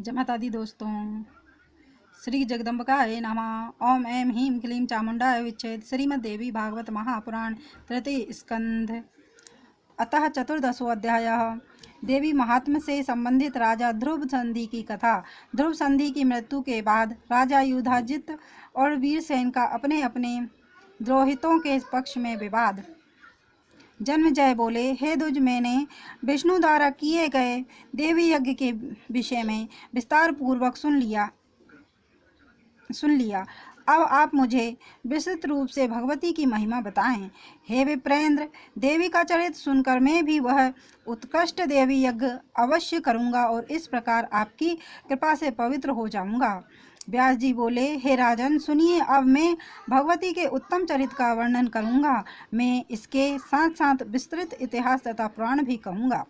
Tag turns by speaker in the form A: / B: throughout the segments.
A: जय माता दी दोस्तों। श्री जगदम्बिकाय नमः। ओम ऐं ह्रीं क्लीं चामुण्डाय विच्छेद। श्रीमद् देवी भागवत महापुराण तृतीय स्कंध। अतः चतुर्दशो अध्यायः। देवी महात्म्य से संबंधित राजा ध्रुव संधि की कथा। ध्रुव संधि की मृत्यु के बाद राजा युधाजित और वीरसेन का अपने अपने द्रोहितों के पक्ष में विवाद। जन्मेजय बोले, हे द्विज, मैंने विष्णु द्वारा किए गए देवी यज्ञ के विषय में विस्तार पूर्वक सुन लिया। अब आप मुझे विस्तृत रूप से भगवती की महिमा बताएं। हे विप्रेंद्र, देवी का चरित्र सुनकर मैं भी वह उत्कृष्ट देवी यज्ञ अवश्य करूंगा और इस प्रकार आपकी कृपा से पवित्र हो जाऊंगा। व्यास जी बोले, हे राजन, सुनिए, अब मैं भगवती के उत्तम चरित्र का वर्णन करूंगा। मैं इसके साथ साथ विस्तृत इतिहास तथा पुराण भी कहूंगा।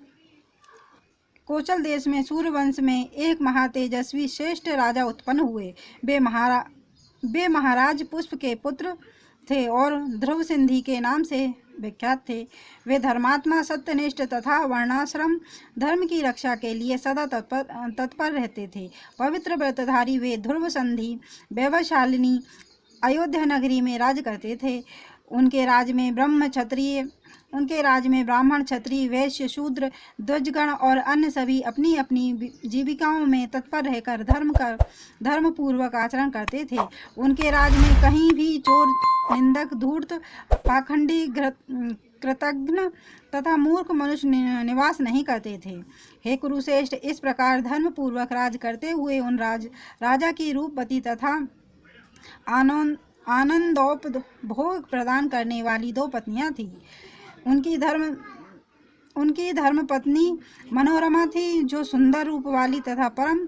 A: कोचल देश में सूर्यवंश में एक महातेजस्वी श्रेष्ठ राजा उत्पन्न हुए। वे महाराज पुष्प के पुत्र थे और ध्रुव सिंधि के नाम से विख्यात थे। वे धर्मात्मा, सत्यनिष्ठ तथा वर्णाश्रम धर्म की रक्षा के लिए सदा तत्पर रहते थे। पवित्र व्रतधारी वे ध्रुव संधि वैभवशालिनी अयोध्या नगरी में राज करते थे। उनके राज में ब्राह्मण, क्षत्रिय, वैश्य, शूद्र, द्विजगण और अन्य सभी अपनी अपनी जीविकाओं में तत्पर रहकर धर्म पूर्वक आचरण करते थे। उनके राज में कहीं भी चोर, निंदक, धूर्त, पाखंडी, कृतघ्न तथा मूर्ख मनुष्य निवास नहीं करते थे। हे कुरुश्रेष्ठ, इस प्रकार धर्म पूर्वक राज करते हुए उन राजा की रूपवती तथा आनंदोपभोग प्रदान करने वाली दो पत्नियां थीं। उनकी धर्म पत्नी मनोरमा थी, जो सुंदर रूप वाली तथा परम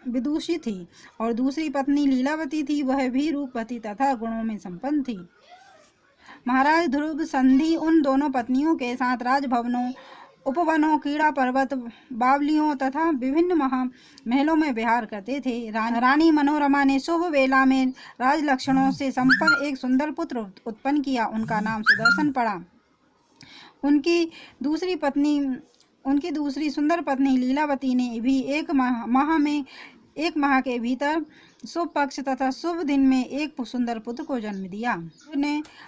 A: विदुषी थी, और दूसरी पत्नी लीलावती थी, वह भी रूपवती तथा गुणों में संपन्न थी। महाराज ध्रुव संधि उन दोनों पत्नियों के साथ राजभवनों, उपवनों, क्रीड़ा पर्वत, बावलियों तथा विभिन्न महलों में विहार करते थे। रानी मनोरमा ने शुभ वेला में राजलक्षणों से संपन्न एक सुंदर पुत्र उत्पन्न किया। उनका नाम सुदर्शन पड़ा। उनकी दूसरी सुंदर पत्नी लीलावती ने भी एक माह के भीतर शुभ पक्ष तथा शुभ दिन में एक सुंदर पुत्र को जन्म दिया।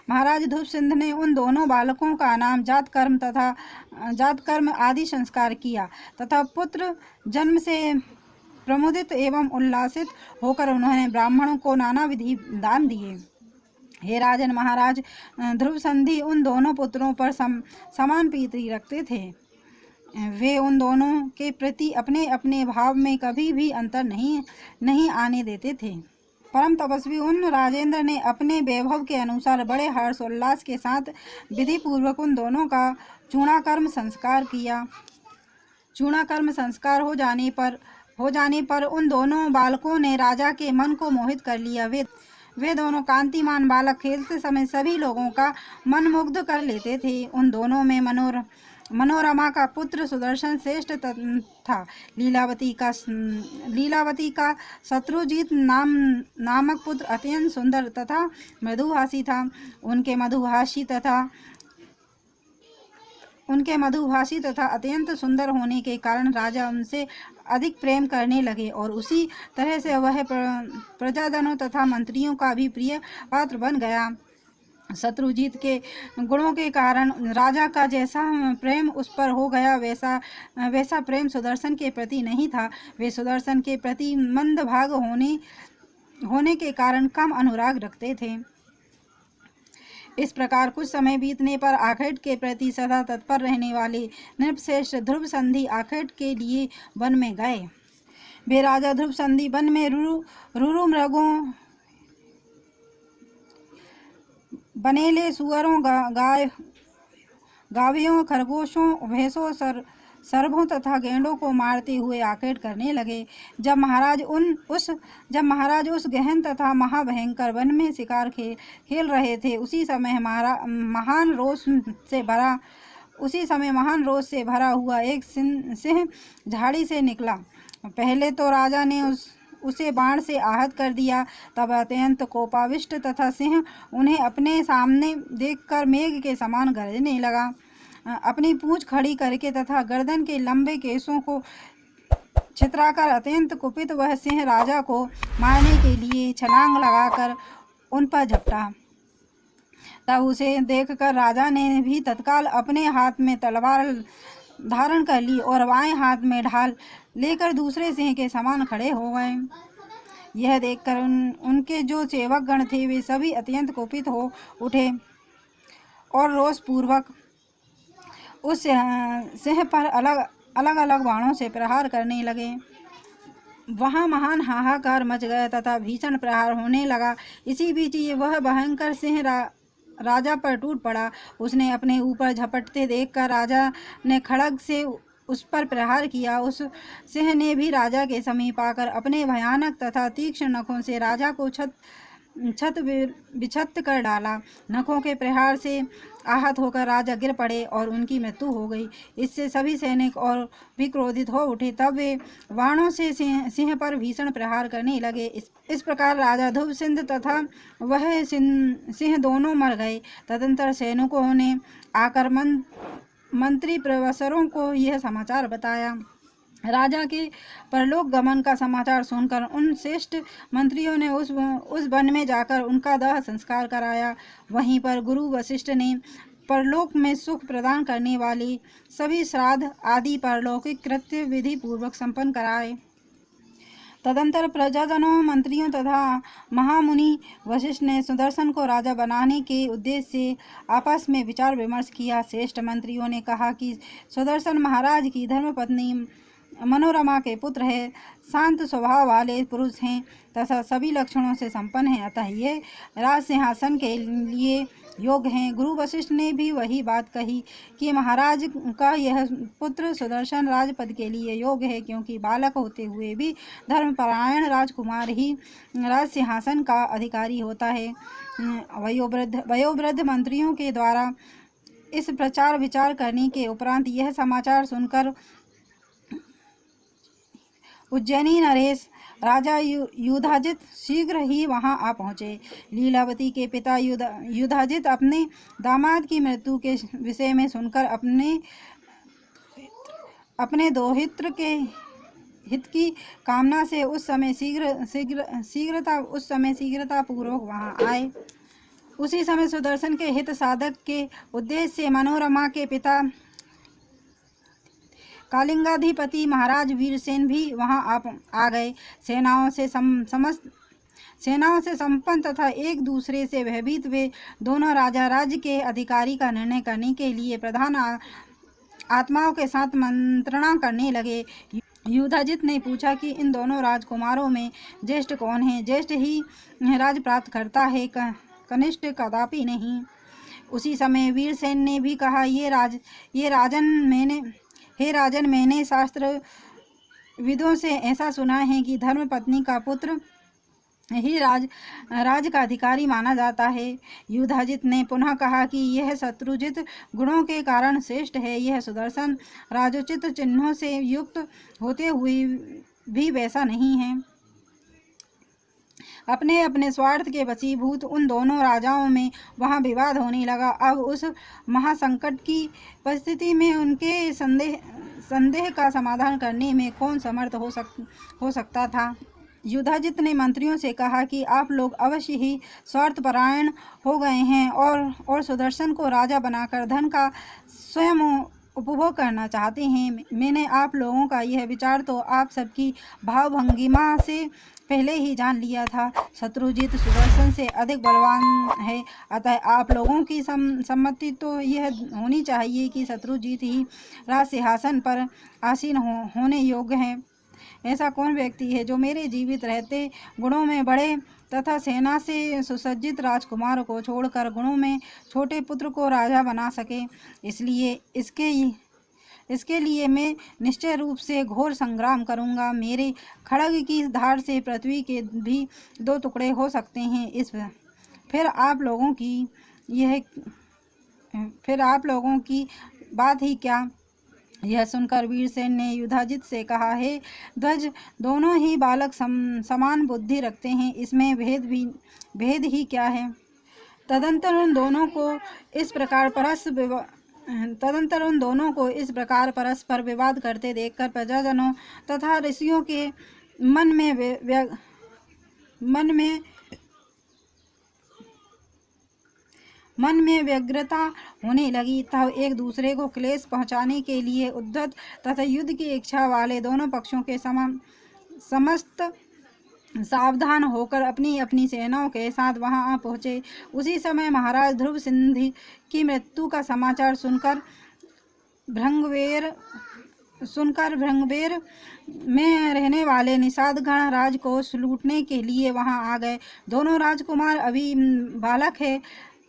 A: महाराज ध्रुव सिंह ने उन दोनों बालकों का नाम जातकर्म आदि संस्कार किया तथा पुत्र जन्म से प्रमुदित एवं उल्लासित होकर उन्होंने ब्राह्मणों को नाना विधि दान दिए। हे राजन, महाराज ध्रुव संधि उन दोनों पुत्रों पर समान प्रीति रखते थे। वे उन दोनों के प्रति अपने अपने भाव में कभी भी अंतर नहीं आने देते थे। परम तपस्वी उन राजेंद्र ने अपने वैभव के अनुसार बड़े हर्ष उल्लास के साथ विधि पूर्वक उन दोनों का चूणाकर्म संस्कार किया। चूणाकर्म संस्कार हो जाने पर उन दोनों बालकों ने राजा के मन को मोहित कर लिया। वे दोनों कांतिमान बालक खेलते समय सभी लोगों का मन मुग्ध कर लेते थे। उन दोनों में मनोरमा का पुत्र सुदर्शन श्रेष्ठ था। लीलावती का शत्रुजीत नामक पुत्र अत्यंत सुंदर तथा मृदुभाषी था। उनके मधुभाषी तथा अत्यंत सुंदर होने के कारण राजा उनसे अधिक प्रेम करने लगे और उसी तरह से वह प्रजाजनों तथा मंत्रियों का भी प्रिय पात्र बन गया। शत्रुजीत के गुणों के कारण राजा का जैसा प्रेम उस पर हो गया, वैसा प्रेम सुदर्शन के प्रति नहीं था। वे सुदर्शन के प्रति मंदभाग होने के कारण कम अनुराग रखते थे। इस प्रकार कुछ समय बीतने पर आखेट के प्रति सदा तत्पर रहने वाले नृपश्रेष्ठ ध्रुव संधि आखेट के लिए वन में गए। वे राजा ध्रुव संधि वन में रुरु मृगों, बनेले, सुअरों, गाभियों, खरगोशों, भैंसों, सर्पों तथा गेंडों को मारते हुए आखेट करने लगे। जब महाराज उस गहन तथा महाभयंकर वन में शिकार खेल रहे थे, उसी समय महान रोष से भरा हुआ एक सिंह झाड़ी से निकला। पहले तो राजा ने उसे बाण से आहत कर दिया। तब अत्यंत कोपाविष्ट तथा सिंह उन्हें अपने सामने देखकर मेघ के समान गरजने लगा। अपनी पूंछ खड़ी करके तथा गर्दन के लंबे केशों को छितराकर अत्यंत कुपित वह सिंह राजा को मारने के लिए छलांग लगाकर उन पर झपटा। तब उसे देखकर राजा ने भी तत्काल अपने हाथ में तलवार धारण कर ली और बाएं हाथ में ढाल लेकर दूसरे सिंह के समान खड़े हो गए। यह देखकर उनके जो सेवक गण थे वे सभी अत्यंत कुपित हो उठे और रोषपूर्वक उस सिंह पर अलग अलग बाणों से प्रहार करने लगे। वहां महान हाहाकार मच गया तथा भीषण प्रहार होने लगा। इसी बीच वह भयंकर सिंह राजा पर टूट पड़ा। उसने अपने ऊपर झपटते देखकर राजा ने खड्ग से उस पर प्रहार किया। उस सिंह ने भी राजा के समीप आकर अपने भयानक तथा तीक्ष्ण नखों से राजा को छत विछत कर डाला। नखों के प्रहार से आहत होकर राजा गिर पड़े और उनकी मृत्यु हो गई। इससे सभी सैनिक और भी क्रोधित हो उठे। तब वे बाणों से सिंह पर भीषण प्रहार करने लगे। इस प्रकार राजा ध्रुवसिंह तथा वह सिंह दोनों मर गए। तदंतर सैनिकों ने आकर मंत्री प्रवसरों को यह समाचार बताया। राजा के परलोक गमन का समाचार सुनकर उन श्रेष्ठ मंत्रियों ने उस वन में जाकर उनका दाह संस्कार कराया। वहीं पर गुरु वशिष्ठ ने परलोक में सुख प्रदान करने वाली सभी श्राद्ध आदि परलौकिक कृत्य विधि पूर्वक संपन्न कराए। तदंतर प्रजाजनों, मंत्रियों तथा महामुनि वशिष्ठ ने सुदर्शन को राजा बनाने के उद्देश्य से आपस में विचार विमर्श किया। श्रेष्ठ मंत्रियों ने कहा कि सुदर्शन महाराज की धर्मपत्नी मनोरमा के पुत्र है, शांत स्वभाव वाले पुरुष हैं तथा सभी लक्षणों से संपन्न हैं, अतः ये राज सिंहासन के लिए योग्य हैं। गुरु वशिष्ठ ने भी वही बात कही कि महाराज का यह पुत्र सुदर्शन राजपद के लिए योग्य है, क्योंकि बालक होते हुए भी धर्मपरायण राजकुमार ही राज सिंहासन का अधिकारी होता है। वयोवृद्ध मंत्रियों के द्वारा इस प्रचार विचार करने के उपरांत यह समाचार सुनकर उज्जैनी नरेश राजा युधाजित शीघ्र ही वहां आ पहुंचे। लीलावती के पिता युधाजित अपने दामाद की मृत्यु के विषय में सुनकर अपने दोहित्र के हित की कामना से उस समय शीघ्रता पूर्वक वहां आए। उसी समय सुदर्शन के हित साधक के उद्देश्य से मनोरमा के पिता कालिंगाधिपति महाराज वीरसेन भी वहां आ गए। सेनाओं से संपन्न तथा एक दूसरे से भयभीत वे दोनों राजा राज्य के अधिकारी का निर्णय करने के लिए प्रधान आत्माओं के साथ मंत्रणा करने लगे। युधाजित ने पूछा कि इन दोनों राजकुमारों में ज्येष्ठ कौन है? ज्येष्ठ ही राज प्राप्त करता है, कनिष्ठ कदापि नहीं। उसी समय वीरसेन ने भी कहा, हे राजन, मैंने शास्त्र विदों से ऐसा सुना है कि धर्म पत्नी का पुत्र ही राज का अधिकारी माना जाता है। युधाजित ने पुनः कहा कि यह शत्रुजित गुणों के कारण श्रेष्ठ है। यह सुदर्शन राजोचित चिन्हों से युक्त होते हुए भी वैसा नहीं है। अपने अपने स्वार्थ के वशीभूत उन दोनों राजाओं में वहां विवाद होने लगा। अब उस महासंकट की परिस्थिति में उनके संदेह का समाधान करने में कौन समर्थ हो सकता था। युधाजित ने मंत्रियों से कहा कि आप लोग अवश्य ही स्वार्थपरायण हो गए हैं और सुदर्शन को राजा बनाकर धन का स्वयं उपभोग करना चाहते हैं। मैंने आप लोगों का यह विचार तो आप सबकी भावभंगिमा से पहले ही जान लिया था। शत्रुजित सुदर्शन से अधिक बलवान है, अतः आप लोगों की सम्मति तो यह होनी चाहिए कि शत्रुजित ही राज सिंहासन पर आसीन होने योग्य है। ऐसा कौन व्यक्ति है जो मेरे जीवित रहते गुणों में बड़े तथा सेना से सुसज्जित राजकुमार को छोड़कर गुणों में छोटे पुत्र को राजा बना सके? इसलिए इसके लिए मैं निश्चय रूप से घोर संग्राम करूंगा। मेरे खड्ग की धार से पृथ्वी के भी 2 टुकड़े हो सकते हैं। फिर आप लोगों की बात ही क्या। यह सुनकर वीरसेन ने युधाजित से कहा, हे ध्वज, दोनों ही बालक समान बुद्धि रखते हैं, इसमें भेद ही क्या है। तदंतर उन दोनों को इस प्रकार तदंतर उन दोनों को इस प्रकार परस्पर विवाद करते देखकर प्रजाजनों तथा ऋषियों के मन में व्यग्रता होने लगी। तब एक दूसरे को क्लेश पहुंचाने के लिए उद्धत तथा युद्ध की इच्छा वाले दोनों पक्षों के समस्त सावधान होकर अपनी अपनी सेनाओं के साथ वहां आ पहुंचे। उसी समय महाराज ध्रुव सिंधि की मृत्यु का समाचार सुनकर भृंगवेर में रहने वाले निषादगण राजकोष लूटने के लिए वहां आ गए। दोनों राजकुमार अभी बालक है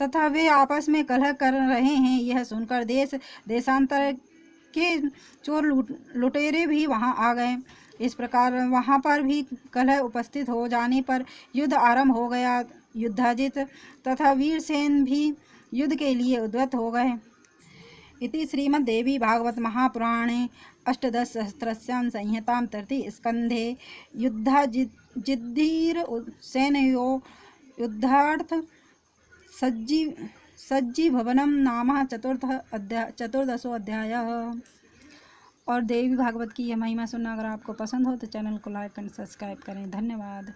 A: तथा वे आपस में कलह कर रहे हैं। यह सुनकर देशांतर के चोर लुटेरे भी वहां आ गए। इस प्रकार वहां पर भी कलह उपस्थित हो जाने पर युद्ध आरंभ हो गया। युद्धाजित तथा वीरसेन भी युद्ध के लिए उद्यत हो गए। इति श्रीमद्देवी भागवत महापुराणे अष्टादशसहस्रस्यां संहितां तृतीय स्कन्धे युद्धाजिद्धीर सेनयो युद्धार्थ सज्जीभवनम नाम चतुर्दशो अध्यायः। और देवी भागवत की यह महिमा सुनना अगर आपको पसंद हो तो चैनल को लाइक एंड सब्सक्राइब करें। धन्यवाद।